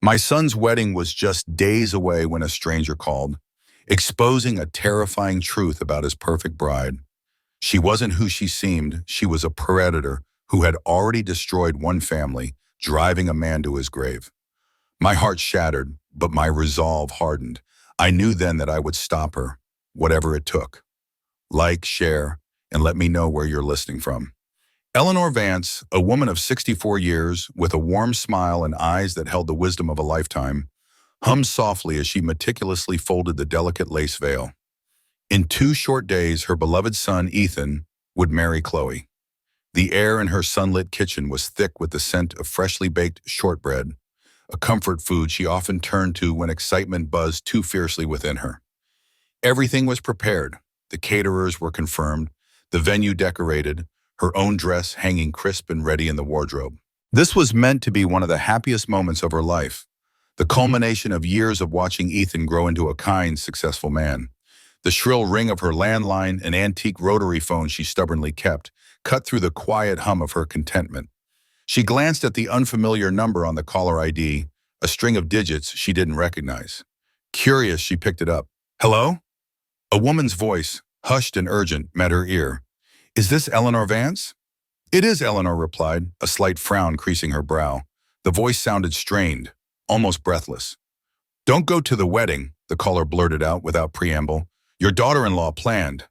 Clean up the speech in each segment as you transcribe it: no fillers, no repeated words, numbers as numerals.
My son's wedding was just days away when a stranger called, exposing a terrifying truth about his perfect bride. She wasn't who she seemed. She was a predator who had already destroyed one family, driving a man to his grave. My heart shattered, but my resolve hardened. I knew then that I would stop her, whatever it took. Like, share, and let me know where you're listening from. Eleanor Vance, a woman of 64 years, with a warm smile and eyes that held the wisdom of a lifetime, hummed softly as she meticulously folded the delicate lace veil. In 2 short days, her beloved son, Ethan, would marry Chloe. The air in her sunlit kitchen was thick with the scent of freshly baked shortbread, a comfort food she often turned to when excitement buzzed too fiercely within her. Everything was prepared. The caterers were confirmed, the venue decorated, her own dress hanging crisp and ready in the wardrobe. This was meant to be one of the happiest moments of her life, the culmination of years of watching Ethan grow into a kind, successful man. The shrill ring of her landline, an antique rotary phone she stubbornly kept, cut through the quiet hum of her contentment. She glanced at the unfamiliar number on the caller ID, a string of digits she didn't recognize. Curious, she picked it up. "Hello?" A woman's voice, hushed and urgent, met her ear. "Is this Eleanor Vance?" "It is," Eleanor replied, a slight frown creasing her brow. The voice sounded strained, almost breathless. "Don't go to the wedding," the caller blurted out without preamble. "Your daughter-in-law planned."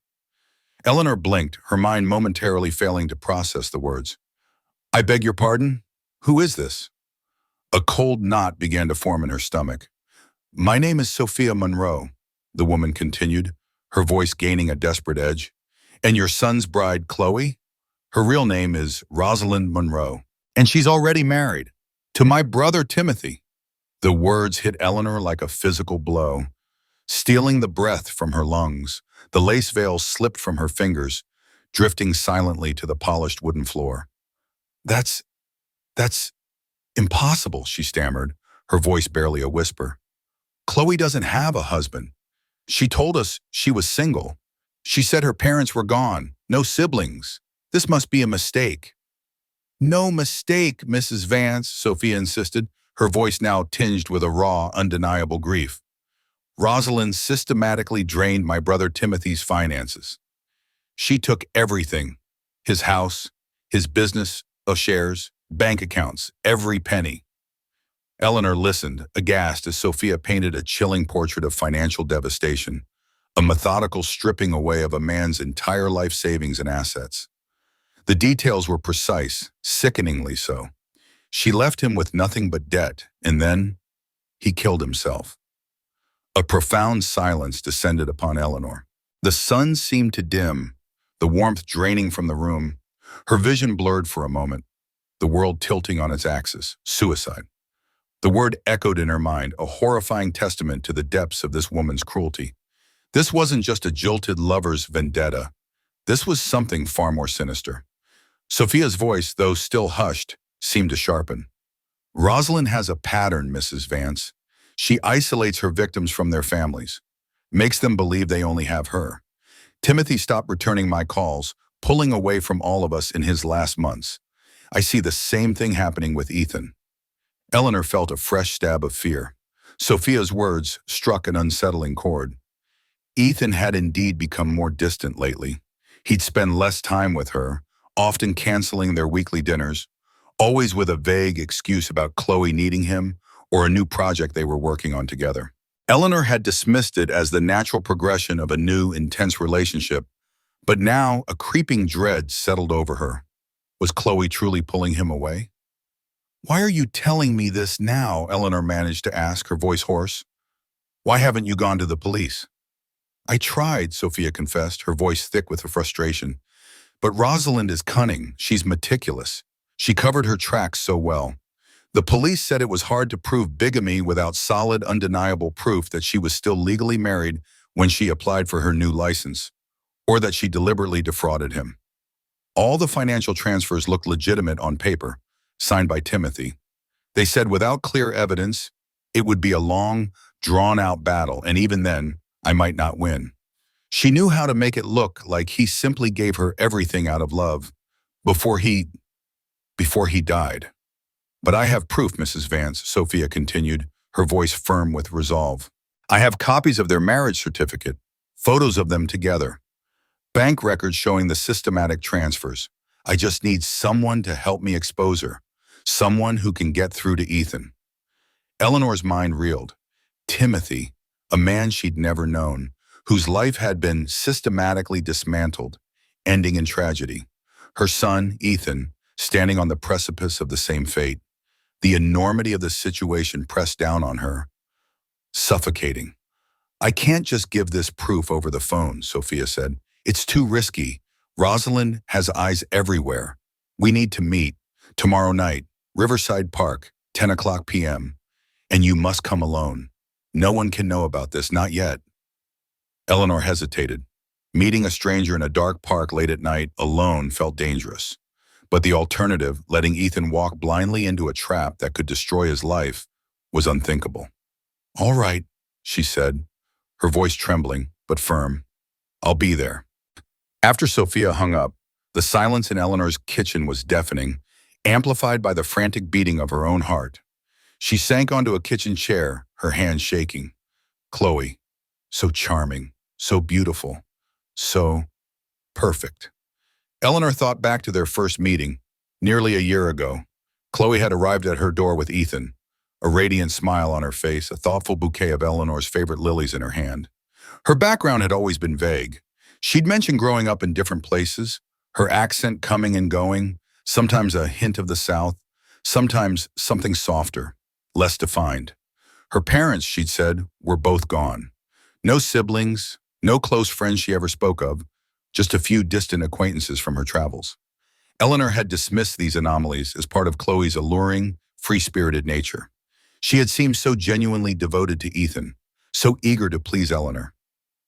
Eleanor blinked, her mind momentarily failing to process the words. "I beg your pardon? Who is this?" A cold knot began to form in her stomach. "My name is Sophia Monroe," the woman continued, her voice gaining a desperate edge. "And your son's bride, Chloe? Her real name is Rosalind Monroe, and she's already married to my brother Timothy." The words hit Eleanor like a physical blow, stealing the breath from her lungs. The lace veil slipped from her fingers, drifting silently to the polished wooden floor. That's impossible," she stammered, her voice barely a whisper. "Chloe doesn't have a husband. She told us she was single. She said her parents were gone, no siblings. This must be a mistake." "No mistake, Mrs. Vance," Sophia insisted, her voice now tinged with a raw, undeniable grief. "Rosalind systematically drained my brother Timothy's finances. She took everything, his house, his business shares, bank accounts, every penny." Eleanor listened, aghast as Sophia painted a chilling portrait of financial devastation, a methodical stripping away of a man's entire life savings and assets. The details were precise, sickeningly so. She left him with nothing but debt, and then he killed himself. A profound silence descended upon Eleanor. The sun seemed to dim, the warmth draining from the room. Her vision blurred for a moment, the world tilting on its axis. Suicide. The word echoed in her mind, a horrifying testament to the depths of this woman's cruelty. This wasn't just a jilted lover's vendetta. This was something far more sinister. Sophia's voice, though still hushed, seemed to sharpen. "Rosalind has a pattern, Mrs. Vance. She isolates her victims from their families, makes them believe they only have her. Timothy stopped returning my calls, pulling away from all of us in his last months. I see the same thing happening with Ethan." Eleanor felt a fresh stab of fear. Sophia's words struck an unsettling chord. Ethan had indeed become more distant lately. He'd spend less time with her, often canceling their weekly dinners, always with a vague excuse about Chloe needing him or a new project they were working on together. Eleanor had dismissed it as the natural progression of a new, intense relationship, but now a creeping dread settled over her. Was Chloe truly pulling him away? "Why are you telling me this now?" Eleanor managed to ask, her voice hoarse. "Why haven't you gone to the police?" "I tried," Sophia confessed, her voice thick with frustration. "But Rosalind is cunning. She's meticulous. She covered her tracks so well. The police said it was hard to prove bigamy without solid, undeniable proof that she was still legally married when she applied for her new license, or that she deliberately defrauded him. All the financial transfers looked legitimate on paper, signed by Timothy. They said without clear evidence, it would be a long, drawn-out battle, and even then, I might not win. She knew how to make it look like he simply gave her everything out of love before he died." But I have proof, Mrs. Vance, Sophia continued, her voice firm with resolve. I have copies of their marriage certificate, photos of them together, bank records showing the systematic transfers. I just need someone to help me expose her, someone who can get through to Ethan. Eleanor's mind reeled. Timothy, a man she'd never known, whose life had been systematically dismantled, ending in tragedy. Her son, Ethan, standing on the precipice of the same fate. The enormity of the situation pressed down on her, suffocating. I can't just give this proof over the phone, Sophia said. It's too risky. Rosalind has eyes everywhere. We need to meet. Tomorrow night, Riverside Park, 10 o'clock p.m. And you must come alone. No one can know about this, not yet. Eleanor hesitated. Meeting a stranger in a dark park late at night alone felt dangerous. But the alternative, letting Ethan walk blindly into a trap that could destroy his life, was unthinkable. All right, she said, her voice trembling but firm. I'll be there. After Sophia hung up, the silence in Eleanor's kitchen was deafening, amplified by the frantic beating of her own heart. She sank onto a kitchen chair, her hands shaking. Chloe, so charming, so beautiful, so perfect. Eleanor thought back to their first meeting, nearly a year ago. Chloe had arrived at her door with Ethan, a radiant smile on her face, a thoughtful bouquet of Eleanor's favorite lilies in her hand. Her background had always been vague. She'd mentioned growing up in different places, her accent coming and going, sometimes a hint of the South, sometimes something softer, less defined. Her parents, she'd said, were both gone. No siblings, no close friends she ever spoke of, just a few distant acquaintances from her travels. Eleanor had dismissed these anomalies as part of Chloe's alluring, free-spirited nature. She had seemed so genuinely devoted to Ethan, so eager to please Eleanor.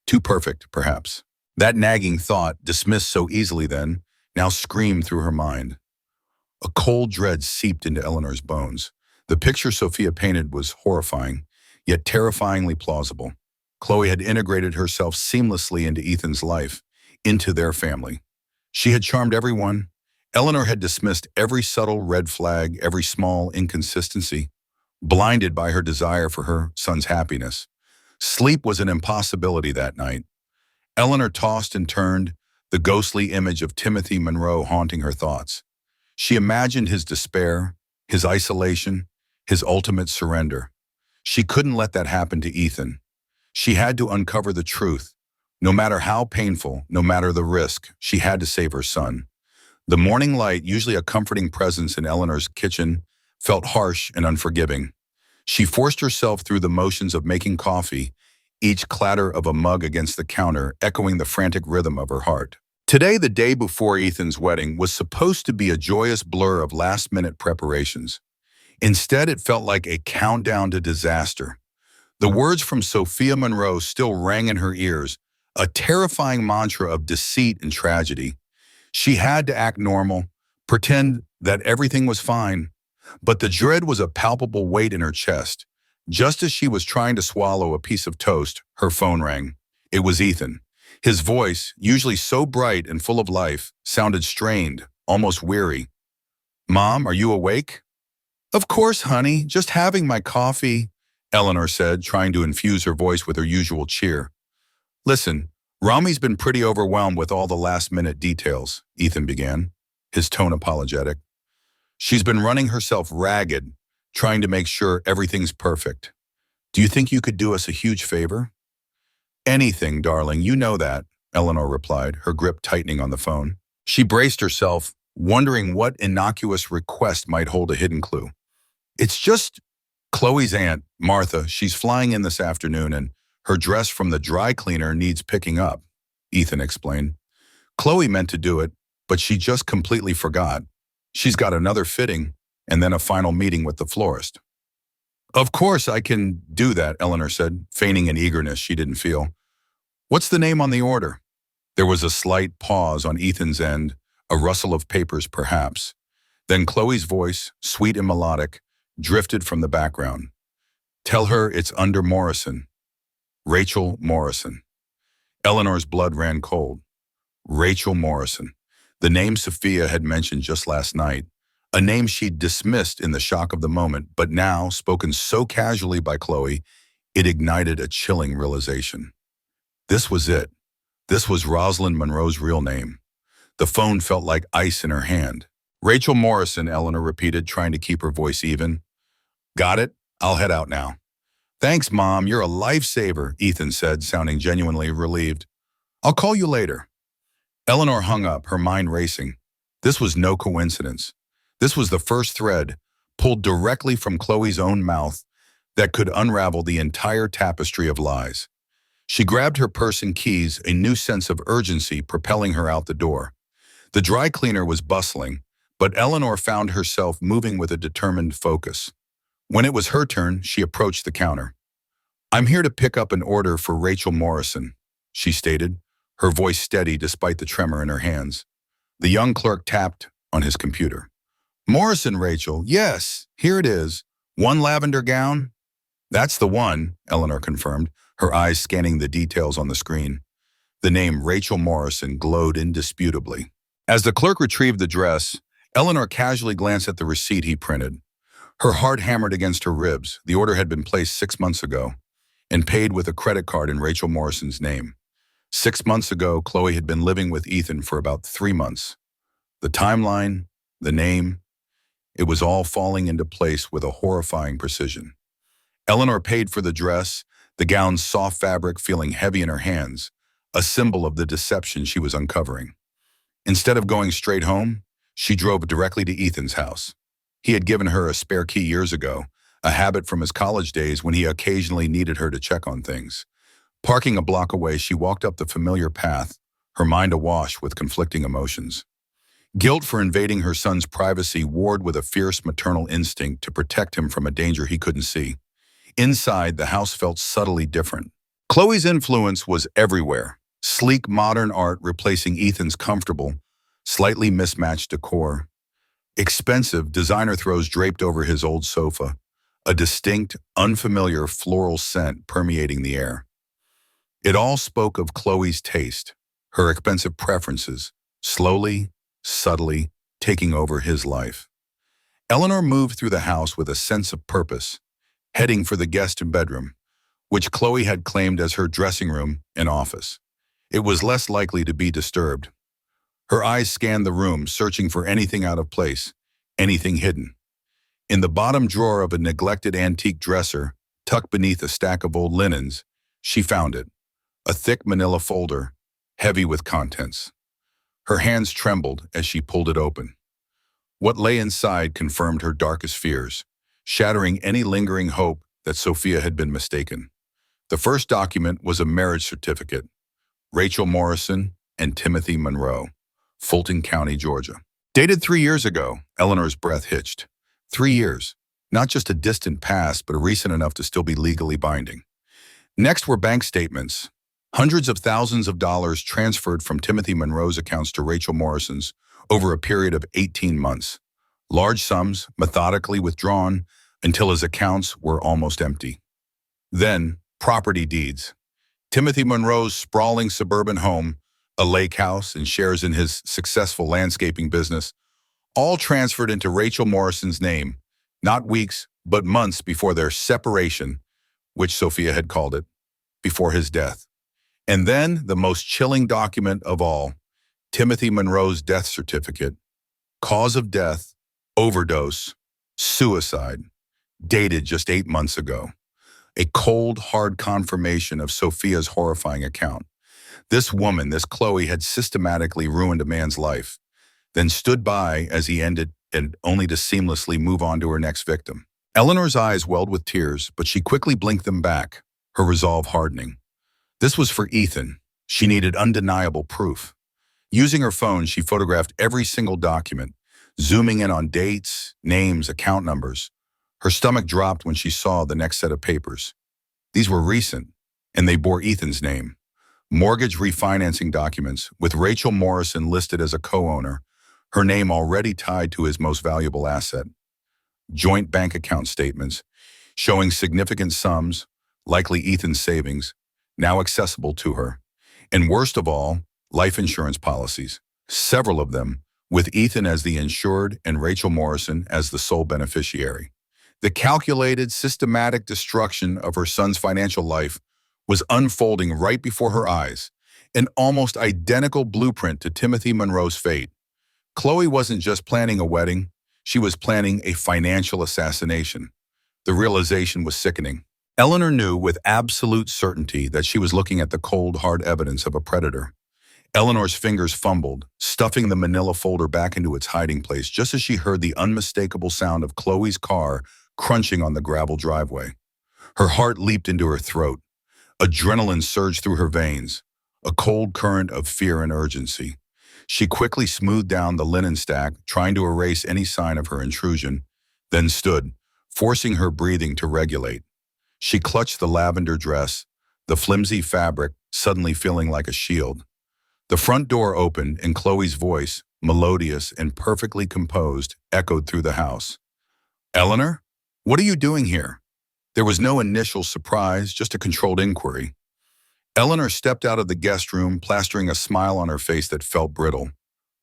Too perfect, perhaps. That nagging thought, dismissed so easily then, now screamed through her mind. A cold dread seeped into Eleanor's bones. The picture Sophia painted was horrifying, yet terrifyingly plausible. Chloe had integrated herself seamlessly into Ethan's life, into their family. She had charmed everyone. Eleanor had dismissed every subtle red flag, every small inconsistency, blinded by her desire for her son's happiness. Sleep was an impossibility that night. Eleanor tossed and turned, the ghostly image of Timothy Monroe haunting her thoughts. She imagined his despair, his isolation, his ultimate surrender. She couldn't let that happen to Ethan. She had to uncover the truth. No matter how painful, no matter the risk, she had to save her son. The morning light, usually a comforting presence in Eleanor's kitchen, felt harsh and unforgiving. She forced herself through the motions of making coffee, each clatter of a mug against the counter echoing the frantic rhythm of her heart. Today, the day before Ethan's wedding, was supposed to be a joyous blur of last-minute preparations. Instead, it felt like a countdown to disaster. The words from Sophia Monroe still rang in her ears, a terrifying mantra of deceit and tragedy. She had to act normal, pretend that everything was fine. But the dread was a palpable weight in her chest. Just as she was trying to swallow a piece of toast, her phone rang. It was Ethan. His voice, usually so bright and full of life, sounded strained, almost weary. "Mom, are you awake?" "Of course, honey, just having my coffee," Eleanor said, trying to infuse her voice with her usual cheer. "Listen, Romy's been pretty overwhelmed with all the last-minute details," Ethan began, his tone apologetic. "She's been running herself ragged, trying to make sure everything's perfect. Do you think you could do us a huge favor?" "Anything, darling, you know that," Eleanor replied, her grip tightening on the phone. She braced herself, wondering what innocuous request might hold a hidden clue. "It's just Chloe's aunt, Martha. She's flying in this afternoon and her dress from the dry cleaner needs picking up," Ethan explained. "Chloe meant to do it, but she just completely forgot. She's got another fitting and then a final meeting with the florist." "Of course I can do that," Eleanor said, feigning an eagerness she didn't feel. "What's the name on the order?" There was a slight pause on Ethan's end, a rustle of papers perhaps. Then Chloe's voice, sweet and melodic, drifted from the background. "Tell her it's under Morrison. Rachel Morrison." Eleanor's blood ran cold. Rachel Morrison. The name Sophia had mentioned just last night. A name she'd dismissed in the shock of the moment, but now, spoken so casually by Chloe, it ignited a chilling realization. This was it. This was Rosalind Monroe's real name. The phone felt like ice in her hand. Rachel Morrison, Eleanor repeated, trying to keep her voice even. Got it? I'll head out now. Thanks, Mom. You're a lifesaver, Ethan said, sounding genuinely relieved. I'll call you later. Eleanor hung up, her mind racing. This was no coincidence. This was the first thread, pulled directly from Chloe's own mouth, that could unravel the entire tapestry of lies. She grabbed her purse and keys, a new sense of urgency propelling her out the door. The dry cleaner was bustling, but Eleanor found herself moving with a determined focus. When it was her turn, she approached the counter. I'm here to pick up an order for Rachel Morrison, she stated, her voice steady despite the tremor in her hands. The young clerk tapped on his computer. Morrison, Rachel, yes, here it is. One lavender gown? That's the one, Eleanor confirmed, her eyes scanning the details on the screen. The name Rachel Morrison glowed indisputably. As the clerk retrieved the dress, Eleanor casually glanced at the receipt he printed. Her heart hammered against her ribs. The order had been placed 6 months ago and paid with a credit card in Rachel Morrison's name. 6 months ago, Chloe had been living with Ethan for about 3 months. The timeline, the name, it was all falling into place with a horrifying precision. Eleanor paid for the dress, the gown's soft fabric feeling heavy in her hands, a symbol of the deception she was uncovering. Instead of going straight home, she drove directly to Ethan's house. He had given her a spare key years ago, a habit from his college days when he occasionally needed her to check on things. Parking a block away, she walked up the familiar path, her mind awash with conflicting emotions. Guilt for invading her son's privacy warred with a fierce maternal instinct to protect him from a danger he couldn't see. Inside, the house felt subtly different. Chloe's influence was everywhere, sleek modern art replacing Ethan's comfortable, slightly mismatched decor. Expensive designer throws draped over his old sofa, a distinct, unfamiliar floral scent permeating the air. It all spoke of Chloe's taste, her expensive preferences, slowly, subtly taking over his life. Eleanor moved through the house with a sense of purpose, heading for the guest bedroom, which Chloe had claimed as her dressing room and office. It was less likely to be disturbed. Her eyes scanned the room, searching for anything out of place, anything hidden. In the bottom drawer of a neglected antique dresser, tucked beneath a stack of old linens, she found it, a thick manila folder, heavy with contents. Her hands trembled as she pulled it open. What lay inside confirmed her darkest fears, shattering any lingering hope that Sophia had been mistaken. The first document was a marriage certificate, Rachel Morrison and Timothy Monroe, Fulton County, Georgia. Dated 3 years ago, Eleanor's breath hitched. 3 years, not just a distant past, but recent enough to still be legally binding. Next were bank statements, hundreds of thousands of dollars transferred from Timothy Monroe's accounts to Rachel Morrison's over a period of 18 months. Large sums methodically withdrawn until his accounts were almost empty. Then, property deeds. Timothy Monroe's sprawling suburban home, a lake house, and shares in his successful landscaping business, all transferred into Rachel Morrison's name, not weeks, but months before their separation, which Sophia had called it, before his death. And then, the most chilling document of all, Timothy Monroe's death certificate. Cause of death, overdose, suicide, dated just 8 months ago. A cold, hard confirmation of Sophia's horrifying account. This woman, this Chloe, had systematically ruined a man's life, then stood by as he ended and only to seamlessly move on to her next victim. Eleanor's eyes welled with tears, but she quickly blinked them back, her resolve hardening. This was for Ethan. She needed undeniable proof. Using her phone, she photographed every single document, zooming in on dates, names, account numbers. Her stomach dropped when she saw the next set of papers. These were recent, and they bore Ethan's name. Mortgage refinancing documents, with Rachel Morrison listed as a co-owner, her name already tied to his most valuable asset. Joint bank account statements, showing significant sums, likely Ethan's savings, now accessible to her. And worst of all, life insurance policies, several of them, with Ethan as the insured and Rachel Morrison as the sole beneficiary. The calculated, systematic destruction of her son's financial life was unfolding right before her eyes, an almost identical blueprint to Timothy Monroe's fate. Chloe wasn't just planning a wedding, she was planning a financial assassination. The realization was sickening. Eleanor knew with absolute certainty that she was looking at the cold, hard evidence of a predator. Eleanor's fingers fumbled, stuffing the manila folder back into its hiding place just as she heard the unmistakable sound of Chloe's car crunching on the gravel driveway. Her heart leaped into her throat. Adrenaline surged through her veins, a cold current of fear and urgency. She quickly smoothed down the linen stack, trying to erase any sign of her intrusion, then stood, forcing her breathing to regulate. She clutched the lavender dress, the flimsy fabric suddenly feeling like a shield. The front door opened and Chloe's voice, melodious and perfectly composed, echoed through the house. "Eleanor, what are you doing here?" There was no initial surprise, just a controlled inquiry. Eleanor stepped out of the guest room, plastering a smile on her face that felt brittle.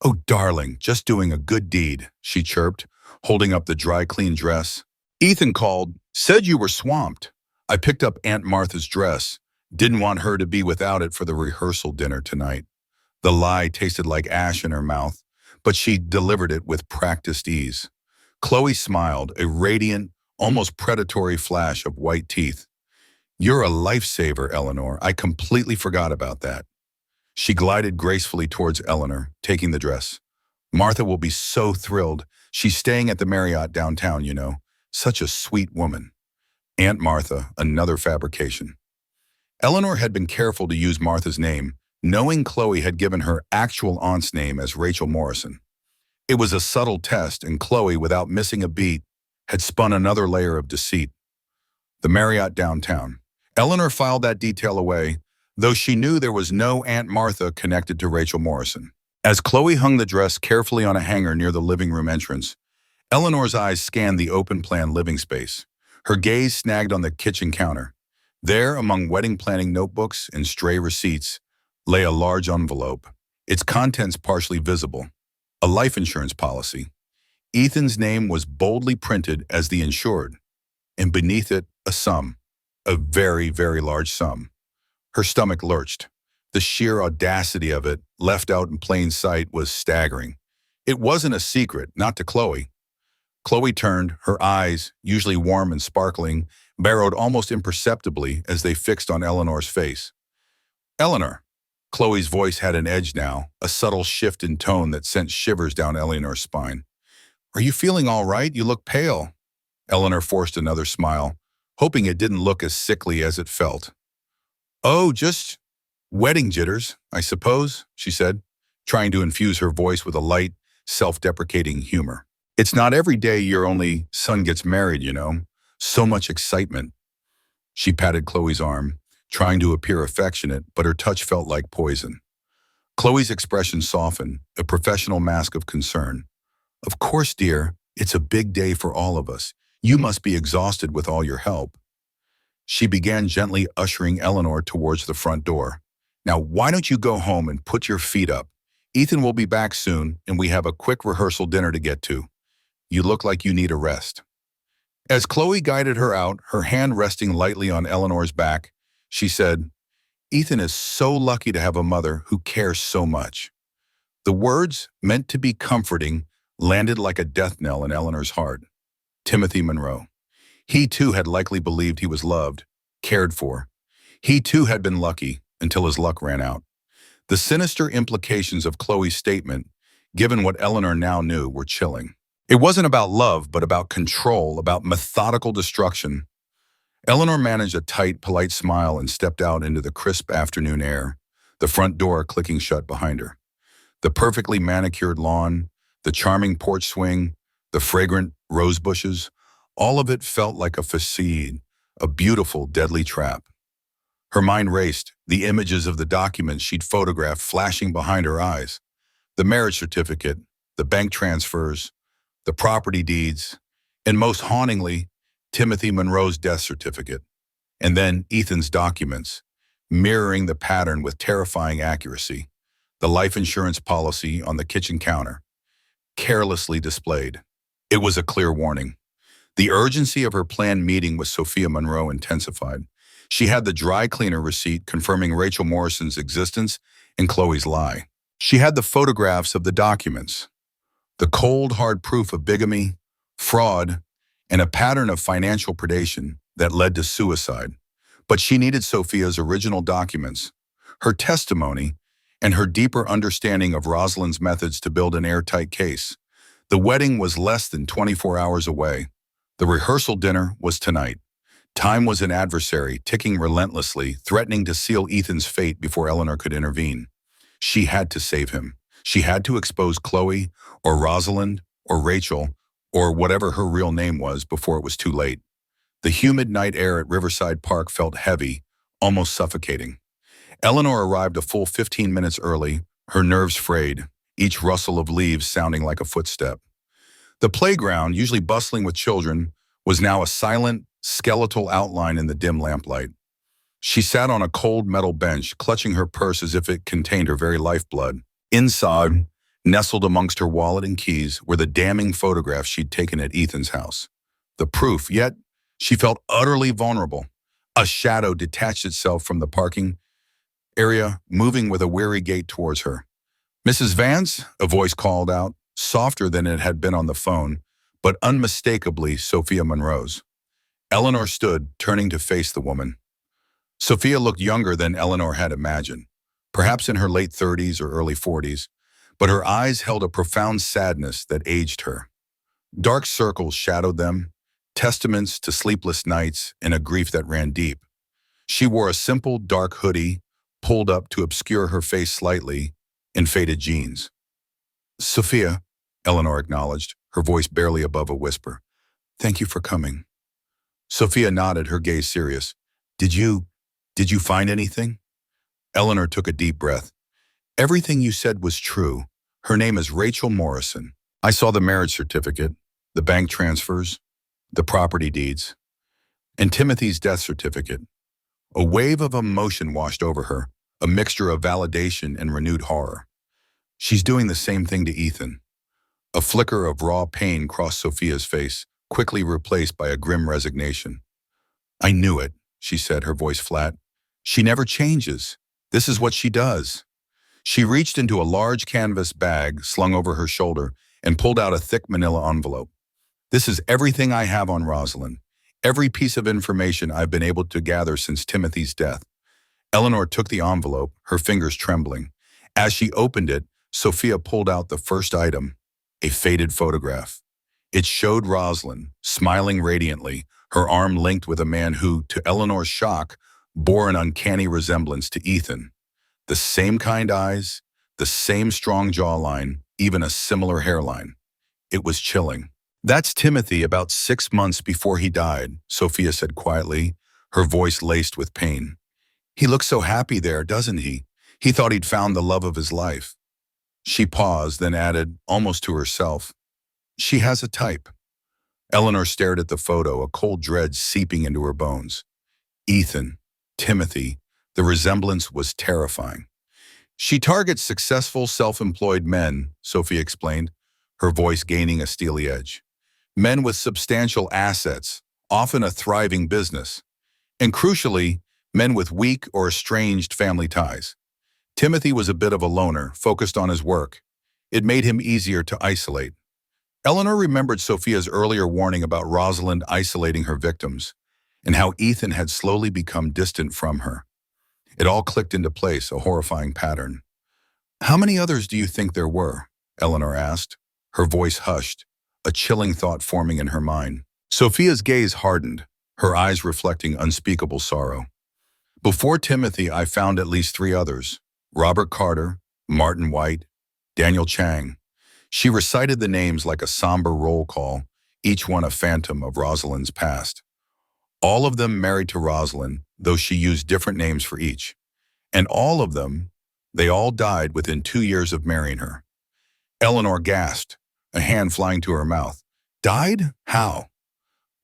"Oh, darling, just doing a good deed," she chirped, holding up the dry-clean dress. "Ethan called, said you were swamped. I picked up Aunt Martha's dress. Didn't want her to be without it for the rehearsal dinner tonight." The lie tasted like ash in her mouth, but she delivered it with practiced ease. Chloe smiled, a radiant, almost predatory flash of white teeth. "You're a lifesaver, Eleanor. I completely forgot about that." She glided gracefully towards Eleanor, taking the dress. "Martha will be so thrilled. She's staying at the Marriott downtown, you know. Such a sweet woman." Aunt Martha, another fabrication. Eleanor had been careful to use Martha's name, knowing Chloe had given her actual aunt's name as Rachel Morrison. It was a subtle test, and Chloe, without missing a beat, had spun another layer of deceit. The Marriott downtown. Eleanor filed that detail away, though she knew there was no Aunt Martha connected to Rachel Morrison. As Chloe hung the dress carefully on a hanger near the living room entrance, Eleanor's eyes scanned the open-plan living space. Her gaze snagged on the kitchen counter. There, among wedding planning notebooks and stray receipts, lay a large envelope, its contents partially visible. A life insurance policy. Ethan's name was boldly printed as the insured, and beneath it, a sum. A very, very large sum. Her stomach lurched. The sheer audacity of it, left out in plain sight, was staggering. It wasn't a secret, not to Chloe. Chloe turned, her eyes, usually warm and sparkling, barrowed almost imperceptibly as they fixed on Eleanor's face. "Eleanor." Chloe's voice had an edge now, a subtle shift in tone that sent shivers down Eleanor's spine. "Are you feeling all right? You look pale." Eleanor forced another smile, hoping it didn't look as sickly as it felt. "Oh, just wedding jitters, I suppose," she said, trying to infuse her voice with a light, self-deprecating humor. "It's not every day your only son gets married, you know. So much excitement." She patted Chloe's arm, trying to appear affectionate, but her touch felt like poison. Chloe's expression softened, a professional mask of concern. "Of course, dear, it's a big day for all of us. You must be exhausted with all your help." She began gently ushering Eleanor towards the front door. "Now, why don't you go home and put your feet up? Ethan will be back soon, and we have a quick rehearsal dinner to get to. You look like you need a rest." As Chloe guided her out, her hand resting lightly on Eleanor's back, she said, "Ethan is so lucky to have a mother who cares so much." The words, meant to be comforting, landed like a death knell in Eleanor's heart. Timothy Monroe. He too had likely believed he was loved, cared for. He too had been lucky until his luck ran out. The sinister implications of Chloe's statement, given what Eleanor now knew, were chilling. It wasn't about love, but about control, about methodical destruction. Eleanor managed a tight, polite smile and stepped out into the crisp afternoon air, the front door clicking shut behind her. The perfectly manicured lawn, the charming porch swing, the fragrant rose bushes, all of it felt like a facade, a beautiful, deadly trap. Her mind raced, the images of the documents she'd photographed flashing behind her eyes. The marriage certificate, the bank transfers, the property deeds, and most hauntingly, Timothy Monroe's death certificate. And then Ethan's documents, mirroring the pattern with terrifying accuracy. The life insurance policy on the kitchen counter. carelessly displayed. It was a clear warning. The urgency of her planned meeting with Sophia Monroe intensified. She had the dry cleaner receipt confirming Rachel Morrison's existence and Chloe's lie. She had the photographs of the documents, the cold, hard proof of bigamy, fraud, and a pattern of financial predation that led to suicide. But she needed Sophia's original documents, her testimony, and her deeper understanding of Rosalind's methods to build an airtight case. The wedding was less than 24 hours away. The rehearsal dinner was tonight. Time was an adversary, ticking relentlessly, threatening to seal Ethan's fate before Eleanor could intervene. She had to save him. She had to expose Chloe, or Rosalind, or Rachel, or whatever her real name was before it was too late. The humid night air at Riverside Park felt heavy, almost suffocating. Eleanor arrived a full 15 minutes early, her nerves frayed, each rustle of leaves sounding like a footstep. The playground, usually bustling with children, was now a silent, skeletal outline in the dim lamplight. She sat on a cold metal bench, clutching her purse as if it contained her very lifeblood. Inside, nestled amongst her wallet and keys, were the damning photographs she'd taken at Ethan's house. The proof, yet she felt utterly vulnerable. A shadow detached itself from the parking area, moving with a weary gait towards her. "Mrs. Vance?" a voice called out, softer than it had been on the phone, but unmistakably Sophia Monroe's. Eleanor stood, turning to face the woman. Sophia looked younger than Eleanor had imagined, perhaps in her late 30s or early 40s, but her eyes held a profound sadness that aged her. Dark circles shadowed them, testaments to sleepless nights and a grief that ran deep. She wore a simple, dark hoodie, pulled up to obscure her face slightly, and faded jeans. "Sophia," Eleanor acknowledged, her voice barely above a whisper. "Thank you for coming." Sophia nodded, her gaze serious. Did you find anything?" Eleanor took a deep breath. "Everything you said was true. Her name is Rachel Morrison. I saw the marriage certificate, the bank transfers, the property deeds, and Timothy's death certificate." A wave of emotion washed over her, a mixture of validation and renewed horror. "She's doing the same thing to Ethan." A flicker of raw pain crossed Sophia's face, quickly replaced by a grim resignation. "I knew it," she said, her voice flat. "She never changes. This is what she does." She reached into a large canvas bag slung over her shoulder and pulled out a thick manila envelope. "This is everything I have on Rosalind. Every piece of information I've been able to gather since Timothy's death." Eleanor took the envelope, her fingers trembling. As she opened it, Sophia pulled out the first item, a faded photograph. It showed Rosalind, smiling radiantly, her arm linked with a man who, to Eleanor's shock, bore an uncanny resemblance to Ethan. The same kind eyes, the same strong jawline, even a similar hairline. It was chilling. "That's Timothy about 6 months before he died," Sophia said quietly, her voice laced with pain. "He looks so happy there, doesn't he? He thought he'd found the love of his life." She paused, then added, almost to herself, "She has a type." Eleanor stared at the photo, a cold dread seeping into her bones. Ethan, Timothy, the resemblance was terrifying. "She targets successful, self-employed men," Sophia explained, her voice gaining a steely edge. "Men with substantial assets, often a thriving business. And crucially, men with weak or estranged family ties. Timothy was a bit of a loner, focused on his work. It made him easier to isolate." Eleanor remembered Sophia's earlier warning about Rosalind isolating her victims, and how Ethan had slowly become distant from her. It all clicked into place, a horrifying pattern. "How many others do you think there were?" Eleanor asked, her voice hushed, a chilling thought forming in her mind. Sophia's gaze hardened, her eyes reflecting unspeakable sorrow. "Before Timothy, I found at least 3 others. Robert Carter, Martin White, Daniel Chang." She recited the names like a somber roll call, each one a phantom of Rosalind's past. All of them married to Rosalind, though she used different names for each. And all of them, they all died within 2 years of marrying her. Eleanor gasped, a hand flying to her mouth. "Died? How?"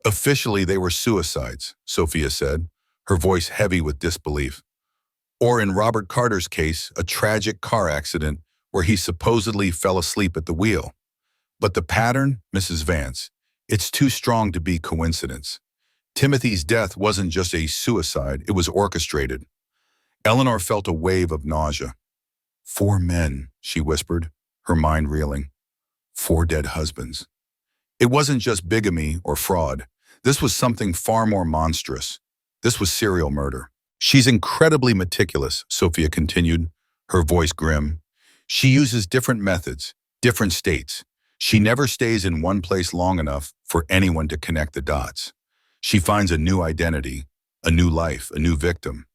"Officially, they were suicides," Sophia said, her voice heavy with disbelief. "Or in Robert Carter's case, a tragic car accident where he supposedly fell asleep at the wheel. But the pattern, Mrs. Vance, it's too strong to be coincidence. Timothy's death wasn't just a suicide, it was orchestrated. Eleanor felt a wave of nausea. 4 men, she whispered, her mind reeling. 4 dead husbands. It wasn't just bigamy or fraud. This was something far more monstrous. This was serial murder. She's incredibly meticulous, Sophia continued, her voice grim. She uses different methods, different states. She never stays in one place long enough for anyone to connect the dots. She finds a new identity, a new life, a new victim.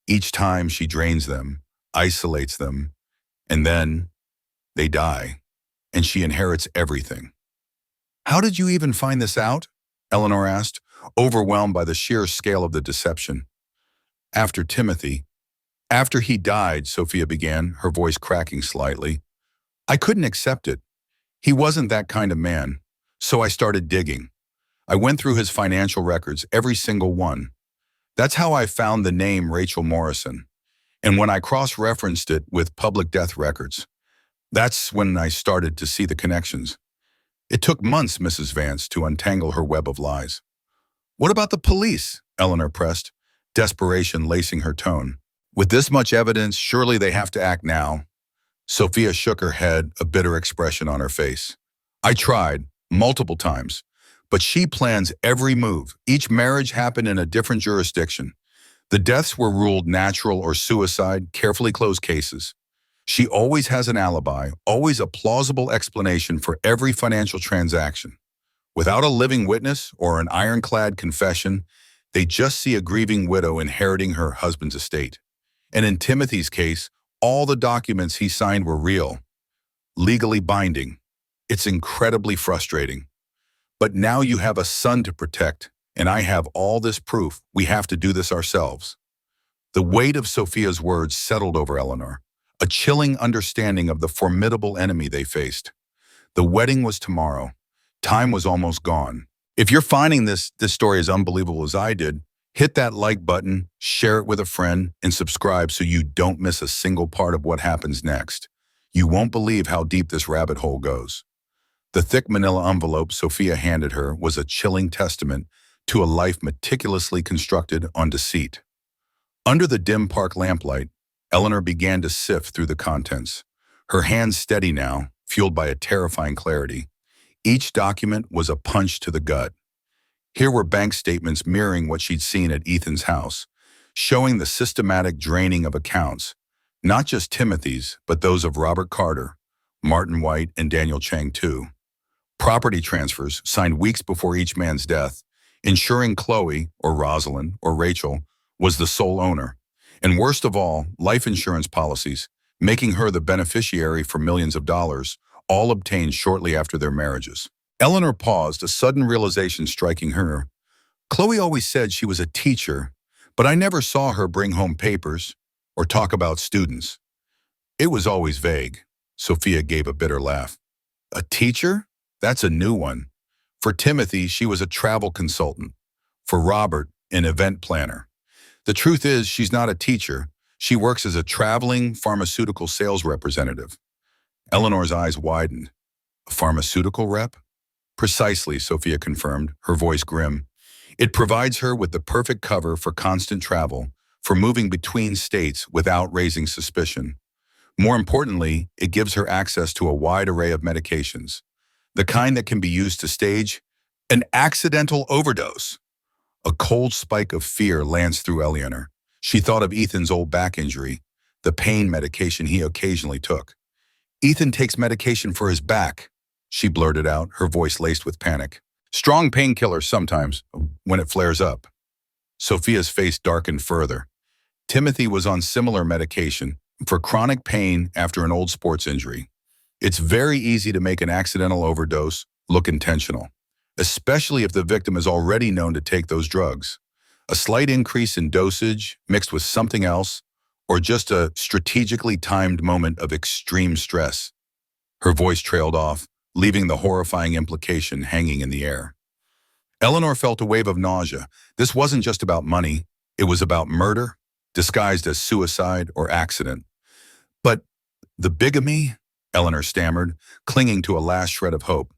Each time she drains them, isolates them, and then they die, and she inherits everything. How did you even find this out? Eleanor asked, overwhelmed by the sheer scale of the deception. After he died, Sophia began, her voice cracking slightly. I couldn't accept it. He wasn't that kind of man, so I started digging. I went through his financial records, every single one. That's how I found the name Rachel Morrison. And when I cross-referenced it with public death records, that's when I started to see the connections. It took months, Mrs. Vance, to untangle her web of lies. What about the police? Eleanor pressed, desperation lacing her tone. With this much evidence, surely they have to act now. Sophia shook her head, a bitter expression on her face. I tried, multiple times, but she plans every move. Each marriage happened in a different jurisdiction. The deaths were ruled natural or suicide, carefully closed cases. She always has an alibi, always a plausible explanation for every financial transaction. Without a living witness or an ironclad confession, they just see a grieving widow inheriting her husband's estate. And in Timothy's case, all the documents he signed were real, legally binding. It's incredibly frustrating. But now you have a son to protect, and I have all this proof. We have to do this ourselves. The weight of Sophia's words settled over Eleanor, a chilling understanding of the formidable enemy they faced. The wedding was tomorrow. Time was almost gone. If you're finding this story as unbelievable as I did, hit that like button, share it with a friend, and subscribe so you don't miss a single part of what happens next. You won't believe how deep this rabbit hole goes. The thick manila envelope Sophia handed her was a chilling testament to a life meticulously constructed on deceit. Under the dim park lamplight, Eleanor began to sift through the contents. Her hands steady now, fueled by a terrifying clarity. Each document was a punch to the gut. Here were bank statements mirroring what she'd seen at Ethan's house, showing the systematic draining of accounts, not just Timothy's, but those of Robert Carter, Martin White, and Daniel Chang too. Property transfers signed weeks before each man's death, ensuring Chloe, or Rosalind, or Rachel, was the sole owner. And worst of all, life insurance policies, making her the beneficiary for millions of dollars, all obtained shortly after their marriages. Eleanor paused, a sudden realization striking her. Chloe always said she was a teacher, but I never saw her bring home papers or talk about students. It was always vague. Sophia gave a bitter laugh. A teacher? That's a new one. For Timothy, she was a travel consultant. For Robert, an event planner. The truth is, she's not a teacher. She works as a traveling pharmaceutical sales representative. Eleanor's eyes widened. A pharmaceutical rep? Precisely, Sophia confirmed, her voice grim. It provides her with the perfect cover for constant travel, for moving between states without raising suspicion. More importantly, it gives her access to a wide array of medications, the kind that can be used to stage an accidental overdose. A cold spike of fear lanced through Eleanor. She thought of Ethan's old back injury, the pain medication he occasionally took. Ethan takes medication for his back, she blurted out, her voice laced with panic. Strong painkillers sometimes, when it flares up. Sophia's face darkened further. Timothy was on similar medication for chronic pain after an old sports injury. It's very easy to make an accidental overdose look intentional, especially if the victim is already known to take those drugs. A slight increase in dosage mixed with something else, or just a strategically timed moment of extreme stress. Her voice trailed off, leaving the horrifying implication hanging in the air. Eleanor felt a wave of nausea. This wasn't just about money. It was about murder, disguised as suicide or accident. But the bigamy, Eleanor stammered, clinging to a last shred of hope.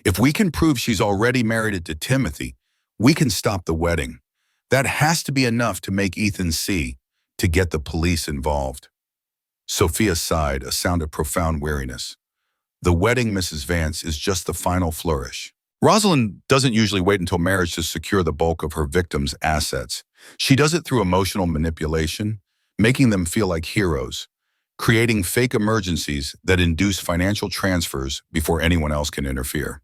If we can prove she's already married to Timothy, we can stop the wedding. That has to be enough to make Ethan see, to get the police involved. Sophia sighed, a sound of profound weariness. The wedding, Mrs. Vance, is just the final flourish. Rosalind doesn't usually wait until marriage to secure the bulk of her victims' assets. She does it through emotional manipulation, making them feel like heroes, creating fake emergencies that induce financial transfers before anyone else can interfere.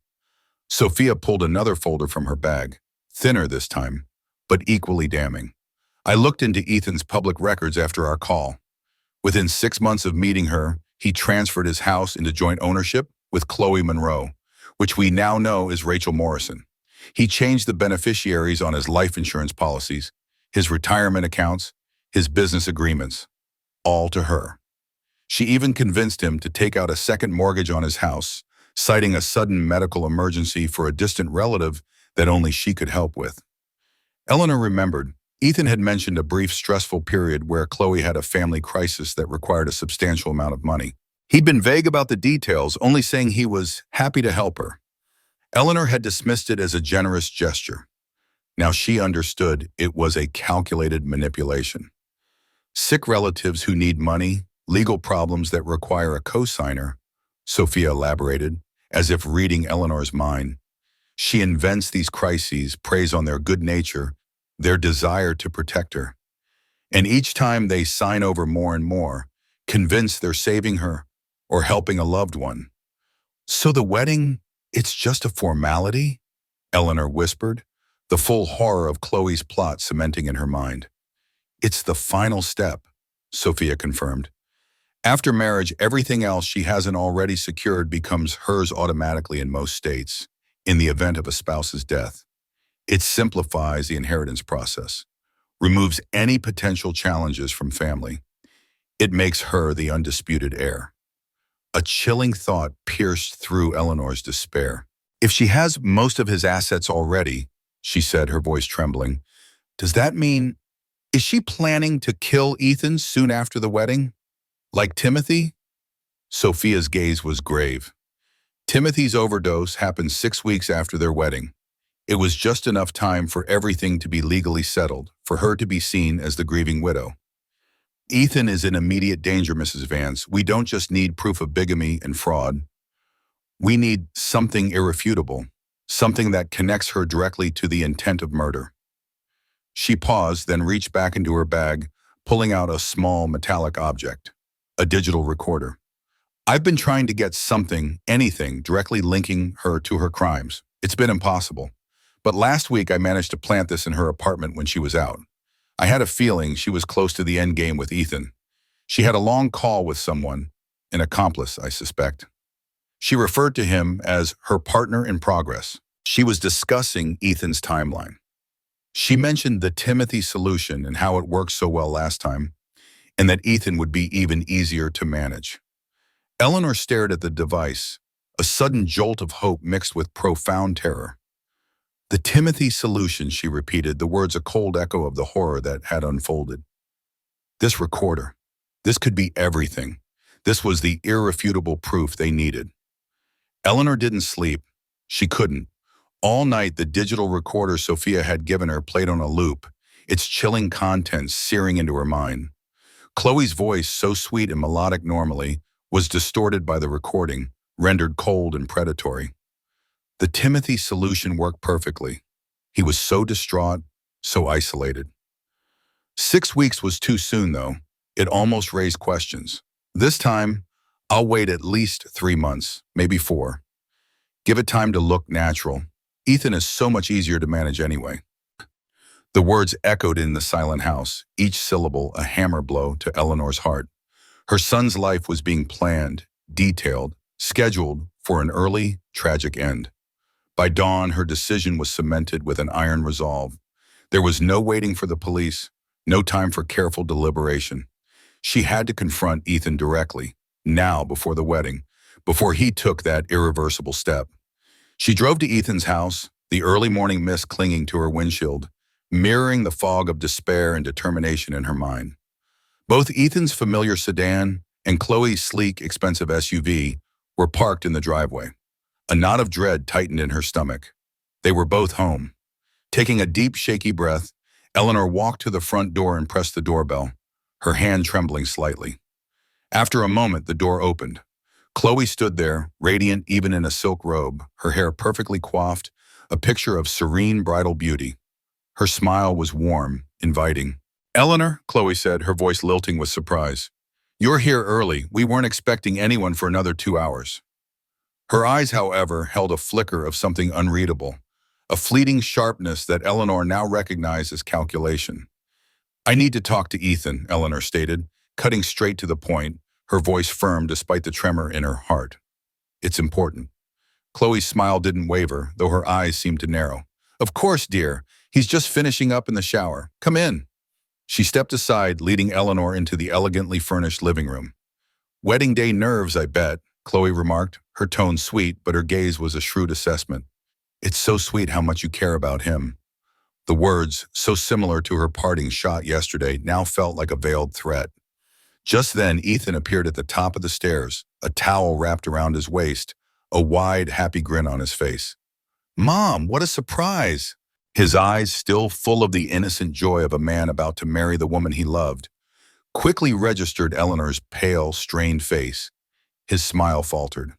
Sophia pulled another folder from her bag, thinner this time, but equally damning. I looked into Ethan's public records after our call. Within 6 months of meeting her, he transferred his house into joint ownership with Chloe Monroe, which we now know is Rachel Morrison. He changed the beneficiaries on his life insurance policies, his retirement accounts, his business agreements, all to her. She even convinced him to take out a second mortgage on his house, citing a sudden medical emergency for a distant relative that only she could help with. Eleanor remembered. Ethan had mentioned a brief stressful period where Chloe had a family crisis that required a substantial amount of money. He'd been vague about the details, only saying he was happy to help her. Eleanor had dismissed it as a generous gesture. Now she understood it was a calculated manipulation. Sick relatives who need money, legal problems that require a co-signer, Sophia elaborated, as if reading Eleanor's mind. She invents these crises, preys on their good nature, their desire to protect her. And each time they sign over more and more, convinced they're saving her or helping a loved one. So the wedding, it's just a formality? Eleanor whispered, the full horror of Chloe's plot cementing in her mind. It's the final step, Sophia confirmed. After marriage, everything else she hasn't already secured becomes hers automatically in most states, in the event of a spouse's death. It simplifies the inheritance process, removes any potential challenges from family. It makes her the undisputed heir. A chilling thought pierced through Eleanor's despair. If she has most of his assets already, she said, her voice trembling, does that mean, is she planning to kill Ethan soon after the wedding? Like Timothy? Sophia's gaze was grave. Timothy's overdose happened 6 weeks after their wedding. It was just enough time for everything to be legally settled, for her to be seen as the grieving widow. Ethan is in immediate danger, Mrs. Vance. We don't just need proof of bigamy and fraud. We need something irrefutable, something that connects her directly to the intent of murder. She paused, then reached back into her bag, pulling out a small metallic object, a digital recorder. I've been trying to get something, anything, directly linking her to her crimes. It's been impossible. But last week I managed to plant this in her apartment when she was out. I had a feeling she was close to the end game with Ethan. She had a long call with someone, an accomplice, I suspect. She referred to him as her partner in progress. She was discussing Ethan's timeline. She mentioned the Timothy solution and how it worked so well last time, and that Ethan would be even easier to manage. Eleanor stared at the device, a sudden jolt of hope mixed with profound terror. The Timothy solution, she repeated, the words a cold echo of the horror that had unfolded. This recorder, this could be everything. This was the irrefutable proof they needed. Eleanor didn't sleep. She couldn't. All night, the digital recorder Sophia had given her played on a loop, its chilling contents searing into her mind. Chloe's voice, so sweet and melodic normally, was distorted by the recording, rendered cold and predatory. The Timothy solution worked perfectly. He was so distraught, so isolated. 6 weeks was too soon, though. It almost raised questions. This time, I'll wait at least 3 months, maybe 4. Give it time to look natural. Ethan is so much easier to manage anyway. The words echoed in the silent house, each syllable a hammer blow to Eleanor's heart. Her son's life was being planned, detailed, scheduled for an early, tragic end. By dawn, her decision was cemented with an iron resolve. There was no waiting for the police, no time for careful deliberation. She had to confront Ethan directly, now before the wedding, before he took that irreversible step. She drove to Ethan's house, the early morning mist clinging to her windshield, mirroring the fog of despair and determination in her mind. Both Ethan's familiar sedan and Chloe's sleek, expensive SUV were parked in the driveway. A knot of dread tightened in her stomach. They were both home. Taking a deep, shaky breath, Eleanor walked to the front door and pressed the doorbell, her hand trembling slightly. After a moment, the door opened. Chloe stood there, radiant even in a silk robe, her hair perfectly coiffed, a picture of serene bridal beauty. Her smile was warm, inviting. "Eleanor," Chloe said, her voice lilting with surprise. "You're here early. We weren't expecting anyone for another 2 hours." Her eyes, however, held a flicker of something unreadable, a fleeting sharpness that Eleanor now recognized as calculation. "I need to talk to Ethan," Eleanor stated, cutting straight to the point, her voice firm despite the tremor in her heart. "It's important." Chloe's smile didn't waver, though her eyes seemed to narrow. "Of course, dear. He's just finishing up in the shower. Come in." She stepped aside, leading Eleanor into the elegantly furnished living room. "Wedding day nerves, I bet," Chloe remarked, her tone sweet, but her gaze was a shrewd assessment. "It's so sweet how much you care about him." The words, so similar to her parting shot yesterday, now felt like a veiled threat. Just then, Ethan appeared at the top of the stairs, a towel wrapped around his waist, a wide, happy grin on his face. "Mom, what a surprise!" His eyes, still full of the innocent joy of a man about to marry the woman he loved, quickly registered Eleanor's pale, strained face. His smile faltered.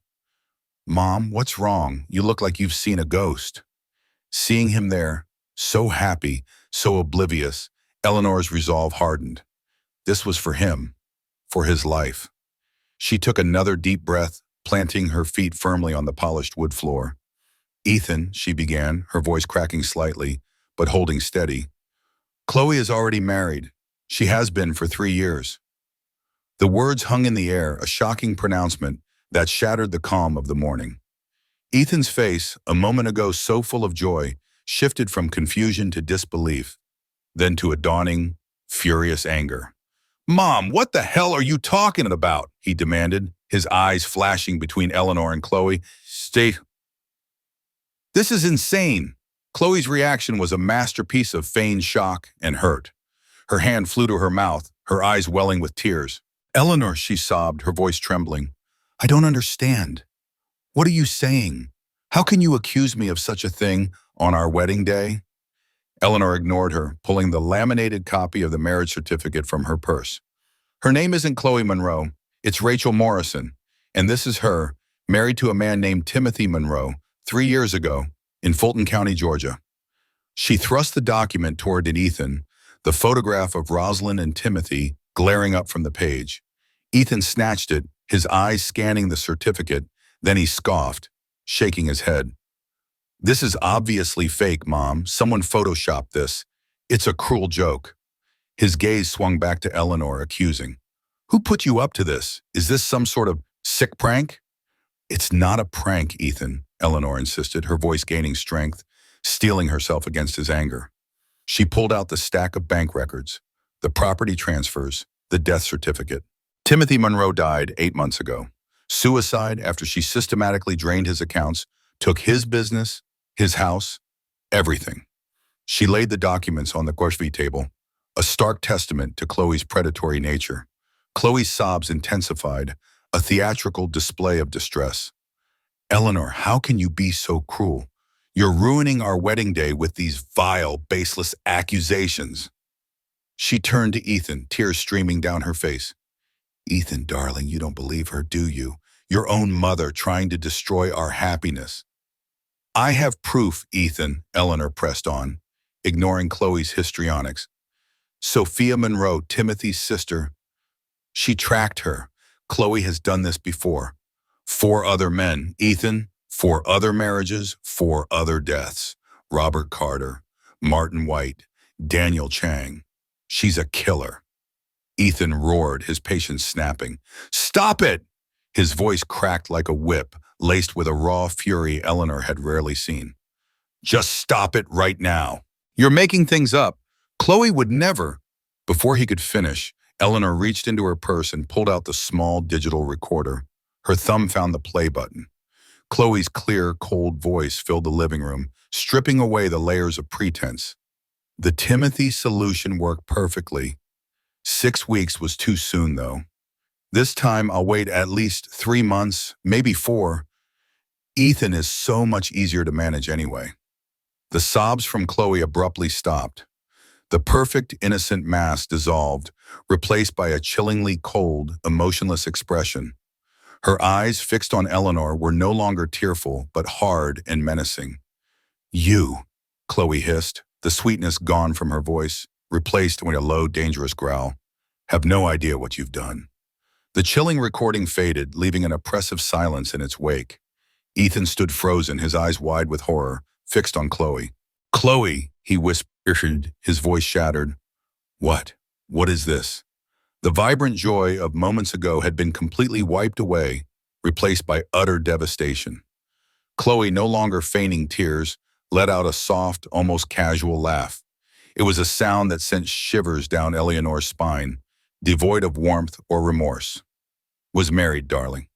"Mom, what's wrong? You look like you've seen a ghost." Seeing him there, so happy, so oblivious, Eleanor's resolve hardened. This was for him, for his life. She took another deep breath, planting her feet firmly on the polished wood floor. "Ethan," she began, her voice cracking slightly, but holding steady. "Chloe is already married. She has been for 3 years." The words hung in the air, a shocking pronouncement that shattered the calm of the morning. Ethan's face, a moment ago so full of joy, shifted from confusion to disbelief, then to a dawning, furious anger. "Mom, what the hell are you talking about?" he demanded, his eyes flashing between Eleanor and Chloe. "This is insane." Chloe's reaction was a masterpiece of feigned shock and hurt. Her hand flew to her mouth, her eyes welling with tears. "Eleanor," she sobbed, her voice trembling. "I don't understand. What are you saying? How can you accuse me of such a thing on our wedding day?" Eleanor ignored her, pulling the laminated copy of the marriage certificate from her purse. "Her name isn't Chloe Monroe, it's Rachel Morrison, and this is her, married to a man named Timothy Monroe, 3 years ago, in Fulton County, Georgia." She thrust the document toward Ethan, the photograph of Rosalind and Timothy glaring up from the page. Ethan snatched it, his eyes scanning the certificate, then he scoffed, shaking his head. "This is obviously fake, Mom. Someone photoshopped this. It's a cruel joke." His gaze swung back to Eleanor, accusing. "Who put you up to this? Is this some sort of sick prank?" "It's not a prank, Ethan," Eleanor insisted, her voice gaining strength, steeling herself against his anger. She pulled out the stack of bank records, the property transfers, the death certificate. Timothy Monroe died 8 months ago. Suicide after she systematically drained his accounts, took his business, his house, everything. She laid the documents on the coffee table, a stark testament to Chloe's predatory nature. Chloe's sobs intensified, a theatrical display of distress. "Eleanor, how can you be so cruel? You're ruining our wedding day with these vile, baseless accusations." She turned to Ethan, tears streaming down her face. "Ethan, darling, you don't believe her, do you? Your own mother trying to destroy our happiness." "I have proof, Ethan," Eleanor pressed on, ignoring Chloe's histrionics. "Sophia Monroe, Timothy's sister. She tracked her. Chloe has done this before. 4 other men, Ethan, 4 other marriages, 4 other deaths. Robert Carter, Martin White, Daniel Chang. She's a killer." Ethan roared, his patience snapping. "Stop it!" His voice cracked like a whip, laced with a raw fury Eleanor had rarely seen. "Just stop it right now. You're making things up. Chloe would never." Before he could finish, Eleanor reached into her purse and pulled out the small digital recorder. Her thumb found the play button. Chloe's clear, cold voice filled the living room, stripping away the layers of pretense. "The Timothy solution worked perfectly. 6 weeks was too soon, though. This time I'll wait at least 3 months, maybe 4. Ethan is so much easier to manage anyway. The sobs from Chloe abruptly stopped. The perfect, innocent mask dissolved, replaced by a chillingly cold, emotionless expression. Her eyes, fixed on Eleanor, were no longer tearful, but hard and menacing. You, Chloe hissed, the sweetness gone from her voice, replaced with a low, dangerous growl, have no idea what you've done. The chilling recording faded, leaving an oppressive silence in its wake. Ethan stood frozen, his eyes wide with horror, fixed on Chloe. Chloe, he whispered, his voice shattered. What? What is this? The vibrant joy of moments ago had been completely wiped away, replaced by utter devastation. Chloe, no longer feigning tears, let out a soft, almost casual laugh. It was a sound that sent shivers down Eleanor's spine, devoid of warmth or remorse. Was married, darling.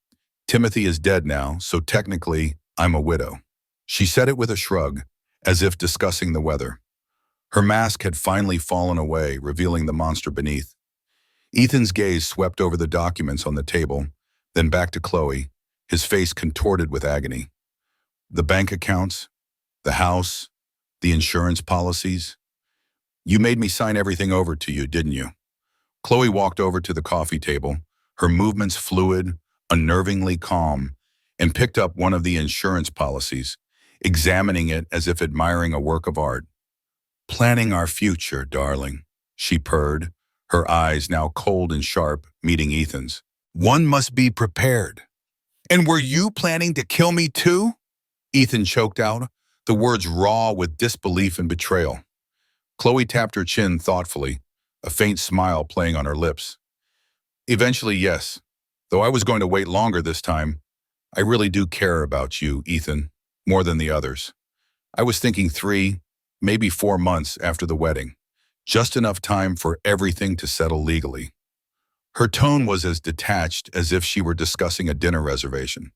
Timothy is dead now, so technically, I'm a widow. She said it with a shrug, as if discussing the weather. Her mask had finally fallen away, revealing the monster beneath. Ethan's gaze swept over the documents on the table, then back to Chloe, his face contorted with agony. The bank accounts, the house, the insurance policies. You made me sign everything over to you, didn't you? Chloe walked over to the coffee table, her movements fluid, unnervingly calm, and picked up one of the insurance policies, examining it as if admiring a work of art. Planning our future, darling, she purred, her eyes now cold and sharp, meeting Ethan's. One must be prepared. And were you planning to kill me too? Ethan choked out, the words raw with disbelief and betrayal. Chloe tapped her chin thoughtfully, a faint smile playing on her lips. Eventually, yes. Though I was going to wait longer this time, I really do care about you, Ethan, more than the others. I was thinking 3, maybe 4 months after the wedding. Just enough time for everything to settle legally. Her tone was as detached as if she were discussing a dinner reservation.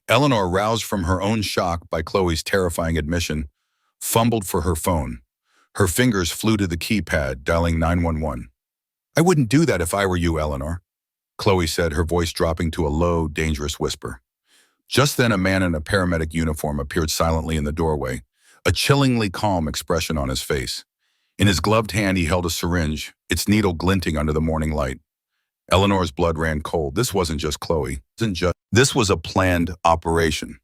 Eleanor, roused from her own shock by Chloe's terrifying admission, fumbled for her phone. Her fingers flew to the keypad, dialing 911. I wouldn't do that if I were you, Eleanor, Chloe said, her voice dropping to a low, dangerous whisper. Just then, a man in a paramedic uniform appeared silently in the doorway, a chillingly calm expression on his face. In his gloved hand, he held a syringe, its needle glinting under the morning light. Eleanor's blood ran cold. This wasn't just Chloe. This was a planned operation.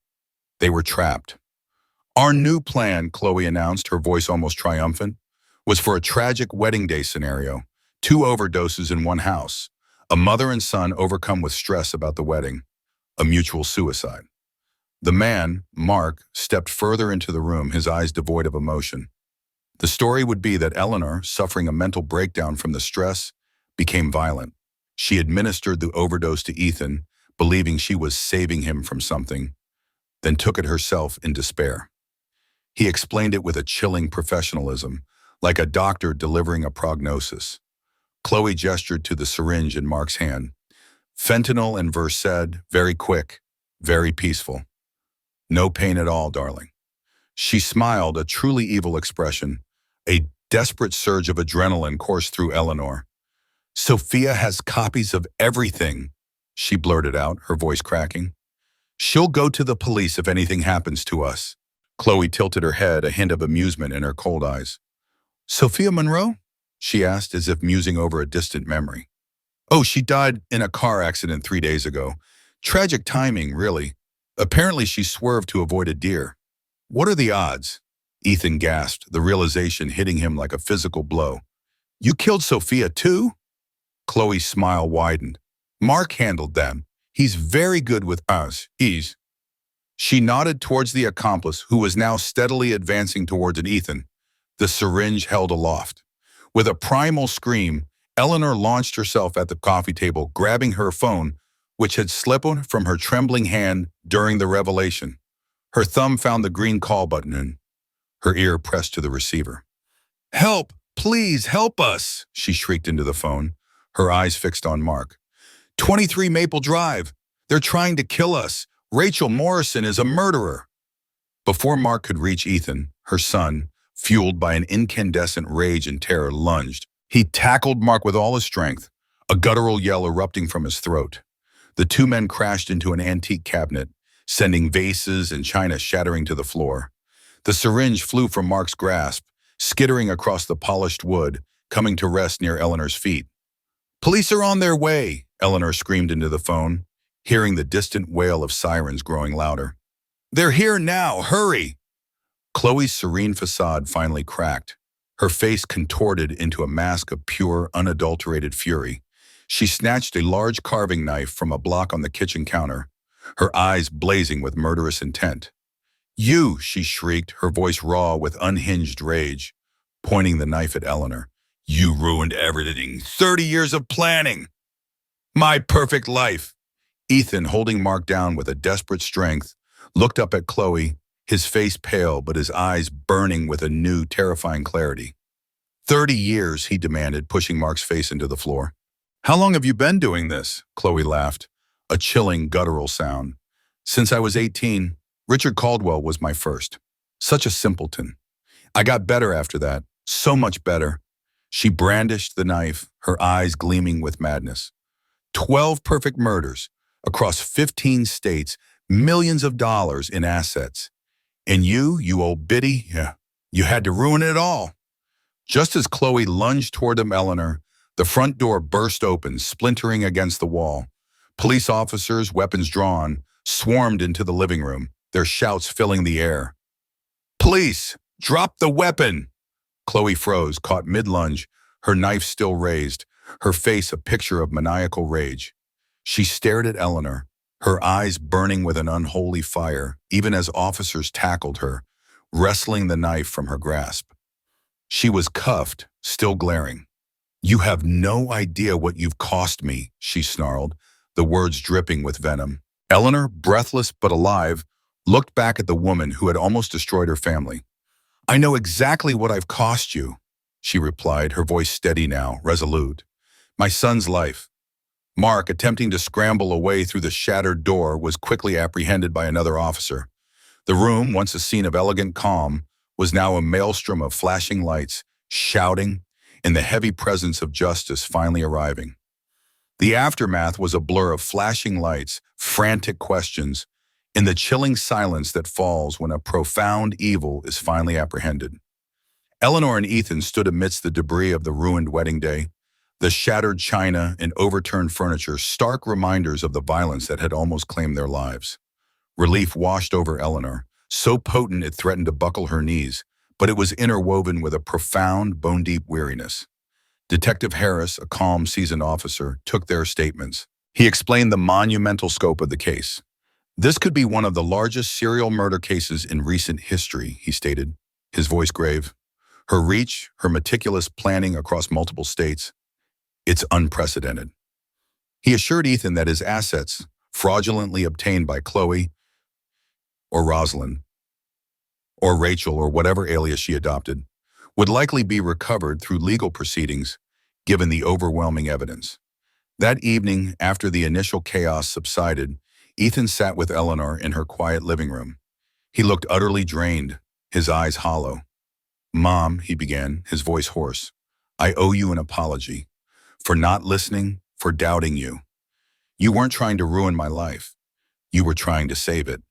They were trapped. Our new plan, Chloe announced, her voice almost triumphant, was for a tragic wedding day scenario. 2 overdoses in one house. A mother and son overcome with stress about the wedding. A mutual suicide. The man, Mark, stepped further into the room, his eyes devoid of emotion. The story would be that Eleanor, suffering a mental breakdown from the stress, became violent. She administered the overdose to Ethan, believing she was saving him from something, then took it herself in despair. He explained it with a chilling professionalism, like a doctor delivering a prognosis. Chloe gestured to the syringe in Mark's hand. Fentanyl and Versed, very quick, very peaceful. No pain at all, darling. She smiled, a truly evil expression. A desperate surge of adrenaline coursed through Eleanor. Sophia has copies of everything, she blurted out, her voice cracking. She'll go to the police if anything happens to us. Chloe tilted her head, a hint of amusement in her cold eyes. Sophia Monroe? She asked, as if musing over a distant memory. Oh, she died in a car accident 3 days ago. Tragic timing, really. Apparently she swerved to avoid a deer. What are the odds? Ethan gasped, the realization hitting him like a physical blow. You killed Sophia too? Chloe's smile widened. Mark handled them. He's very good with us. She nodded towards the accomplice, who was now steadily advancing towards an Ethan, the syringe held aloft. With a primal scream, Eleanor launched herself at the coffee table, grabbing her phone, which had slipped from her trembling hand during the revelation. Her thumb found the green call button and her ear pressed to the receiver. Help! Please help us! She shrieked into the phone, her eyes fixed on Mark. 23 Maple Drive. They're trying to kill us. Rachel Morrison is a murderer. Before Mark could reach Ethan, her son, fueled by an incandescent rage and terror, lunged. He tackled Mark with all his strength, a guttural yell erupting from his throat. The 2 men crashed into an antique cabinet, sending vases and china shattering to the floor. The syringe flew from Mark's grasp, skittering across the polished wood, coming to rest near Eleanor's feet. "Police are on their way," Eleanor screamed into the phone, hearing the distant wail of sirens growing louder. "They're here now, hurry!" Chloe's serene facade finally cracked, her face contorted into a mask of pure, unadulterated fury. She snatched a large carving knife from a block on the kitchen counter, her eyes blazing with murderous intent. "You," she shrieked, her voice raw with unhinged rage, pointing the knife at Eleanor. "You ruined everything. 30 years of planning. My perfect life." Ethan, holding Mark down with a desperate strength, looked up at Chloe, his face pale but his eyes burning with a new, terrifying clarity. 30 years, he demanded, pushing Mark's face into the floor. "How long have you been doing this?" Chloe laughed, a chilling, guttural sound. "Since I was 18, Richard Caldwell was my first. Such a simpleton. I got better after that, so much better." She brandished the knife, her eyes gleaming with madness. 12 perfect murders, across 15 states, millions of dollars in assets. And you old biddy, you had to ruin it all. Just as Chloe lunged toward Eleanor, the front door burst open, splintering against the wall. Police officers, weapons drawn, swarmed into the living room, their shouts filling the air. "Police, drop the weapon!" Chloe froze, caught mid-lunge, her knife still raised, her face a picture of maniacal rage. She stared at Eleanor, her eyes burning with an unholy fire, even as officers tackled her, wresting the knife from her grasp. She was cuffed, still glaring. "You have no idea what you've cost me," she snarled, the words dripping with venom. Eleanor, breathless but alive, looked back at the woman who had almost destroyed her family. "I know exactly what I've cost you," she replied, her voice steady now, resolute. "My son's life." Mark, attempting to scramble away through the shattered door, was quickly apprehended by another officer. The room, once a scene of elegant calm, was now a maelstrom of flashing lights, shouting, and the heavy presence of justice finally arriving. The aftermath was a blur of flashing lights, frantic questions, and the chilling silence that falls when a profound evil is finally apprehended. Eleanor and Ethan stood amidst the debris of the ruined wedding day, the shattered china and overturned furniture, stark reminders of the violence that had almost claimed their lives. Relief washed over Eleanor, so potent it threatened to buckle her knees, but it was interwoven with a profound, bone-deep weariness. Detective Harris, a calm, seasoned officer, took their statements. He explained the monumental scope of the case. "This could be one of the largest serial murder cases in recent history," he stated, his voice grave. "Her reach, her meticulous planning across multiple states, it's unprecedented." He assured Ethan that his assets, fraudulently obtained by Chloe or Rosalind, or Rachel or whatever alias she adopted, would likely be recovered through legal proceedings given the overwhelming evidence. That evening, after the initial chaos subsided, Ethan sat with Eleanor in her quiet living room. He looked utterly drained, his eyes hollow. "Mom," he began, his voice hoarse, "I owe you an apology. For not listening, for doubting you. You weren't trying to ruin my life. You were trying to save it."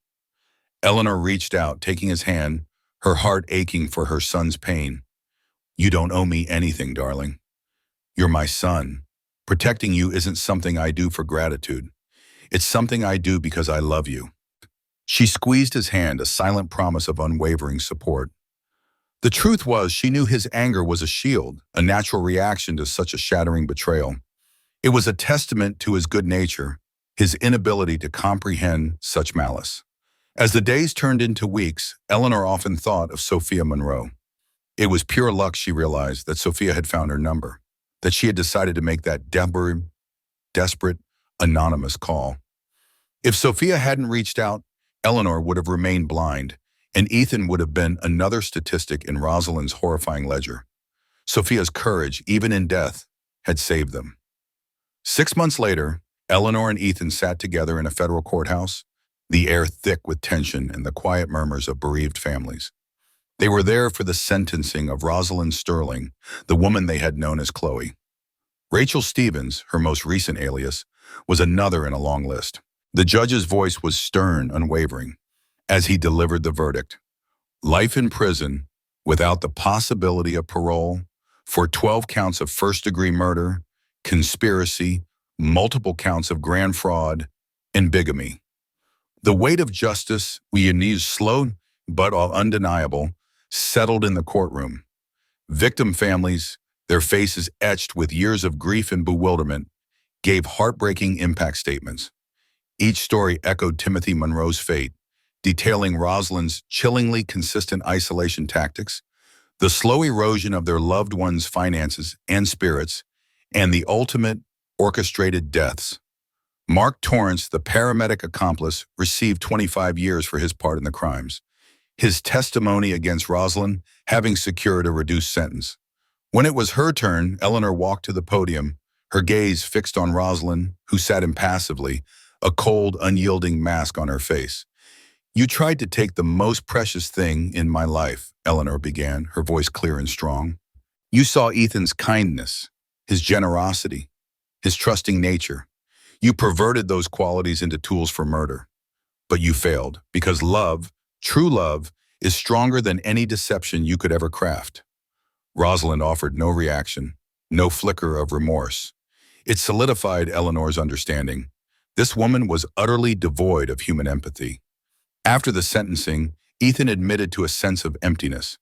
Eleanor reached out, taking his hand, her heart aching for her son's pain. "You don't owe me anything, darling. You're my son. Protecting you isn't something I do for gratitude. It's something I do because I love you." She squeezed his hand, a silent promise of unwavering support. The truth was, she knew his anger was a shield, a natural reaction to such a shattering betrayal. It was a testament to his good nature, his inability to comprehend such malice. As the days turned into weeks, Eleanor often thought of Sophia Monroe. It was pure luck, she realized, that Sophia had found her number, that she had decided to make that desperate, anonymous call. If Sophia hadn't reached out, Eleanor would have remained blind, and Ethan would have been another statistic in Rosalind's horrifying ledger. Sophia's courage, even in death, had saved them. 6 months later, Eleanor and Ethan sat together in a federal courthouse, the air thick with tension and the quiet murmurs of bereaved families. They were there for the sentencing of Rosalind Sterling, the woman they had known as Chloe. Rachel Stevens, her most recent alias, was another in a long list. The judge's voice was stern, unwavering, as he delivered the verdict. Life in prison, without the possibility of parole, for 12 counts of first-degree murder, conspiracy, multiple counts of grand fraud, and bigamy. The weight of justice, we use slow but undeniable, settled in the courtroom. Victim families, their faces etched with years of grief and bewilderment, gave heartbreaking impact statements. Each story echoed Timothy Monroe's fate, detailing Rosalind's chillingly consistent isolation tactics, the slow erosion of their loved ones' finances and spirits, and the ultimate orchestrated deaths. Mark Torrance, the paramedic accomplice, received 25 years for his part in the crimes, his testimony against Rosalind having secured a reduced sentence. When it was her turn, Eleanor walked to the podium, her gaze fixed on Rosalind, who sat impassively, a cold, unyielding mask on her face. "You tried to take the most precious thing in my life," Eleanor began, her voice clear and strong. "You saw Ethan's kindness, his generosity, his trusting nature. You perverted those qualities into tools for murder. But you failed, because love, true love, is stronger than any deception you could ever craft." Rosalind offered no reaction, no flicker of remorse. It solidified Eleanor's understanding. This woman was utterly devoid of human empathy. After the sentencing, Ethan admitted to a sense of emptiness.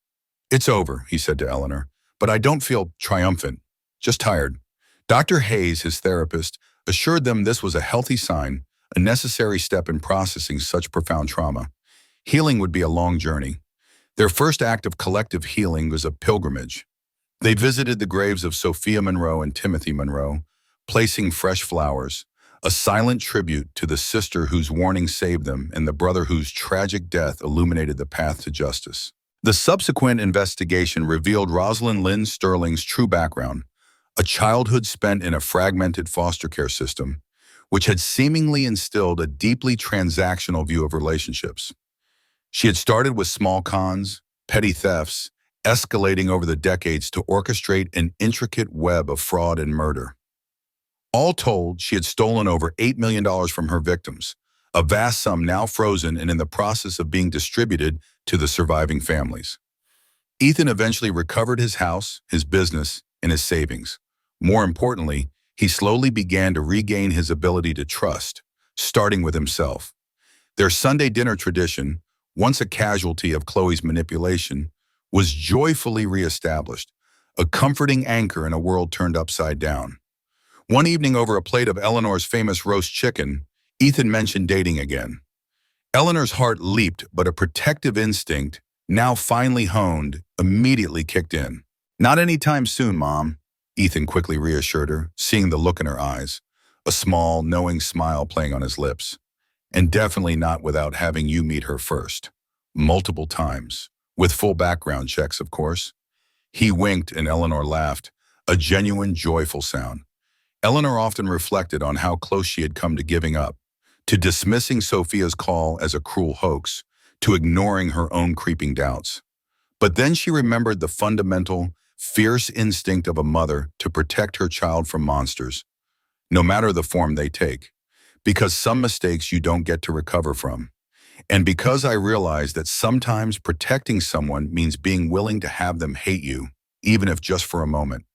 "It's over," he said to Eleanor, "but I don't feel triumphant, just tired." Dr. Hayes, his therapist, assured them this was a healthy sign, a necessary step in processing such profound trauma. Healing would be a long journey. Their first act of collective healing was a pilgrimage. They visited the graves of Sophia Monroe and Timothy Monroe, placing fresh flowers, a silent tribute to the sister whose warning saved them and the brother whose tragic death illuminated the path to justice. The subsequent investigation revealed Rosalind Lynn Sterling's true background, a childhood spent in a fragmented foster care system, which had seemingly instilled a deeply transactional view of relationships. She had started with small cons, petty thefts, escalating over the decades to orchestrate an intricate web of fraud and murder. All told, she had stolen over $8 million from her victims, a vast sum now frozen and in the process of being distributed to the surviving families. Ethan eventually recovered his house, his business, and his savings. More importantly, he slowly began to regain his ability to trust, starting with himself. Their Sunday dinner tradition, once a casualty of Chloe's manipulation, was joyfully reestablished, a comforting anchor in a world turned upside down. One evening over a plate of Eleanor's famous roast chicken, Ethan mentioned dating again. Eleanor's heart leaped, but a protective instinct, now finely honed, immediately kicked in. "Not anytime soon, Mom," Ethan quickly reassured her, seeing the look in her eyes, a small, knowing smile playing on his lips. "And definitely not without having you meet her first. Multiple times. With full background checks, of course." He winked and Eleanor laughed, a genuine, joyful sound. Eleanor often reflected on how close she had come to giving up, to dismissing Sophia's call as a cruel hoax, to ignoring her own creeping doubts. But then she remembered the fundamental, fierce instinct of a mother to protect her child from monsters, no matter the form they take, because some mistakes you don't get to recover from. And because I realized that sometimes protecting someone means being willing to have them hate you, even if just for a moment.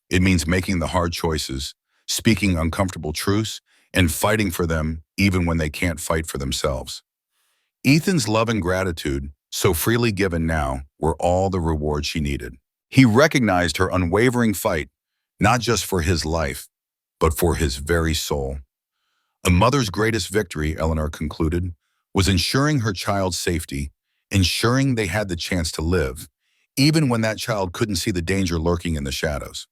It means making the hard choices, speaking uncomfortable truths, and fighting for them even when they can't fight for themselves. Ethan's love and gratitude, so freely given now, were all the reward she needed. He recognized her unwavering fight, not just for his life, but for his very soul. A mother's greatest victory, Eleanor concluded, was ensuring her child's safety, ensuring they had the chance to live, even when that child couldn't see the danger lurking in the shadows.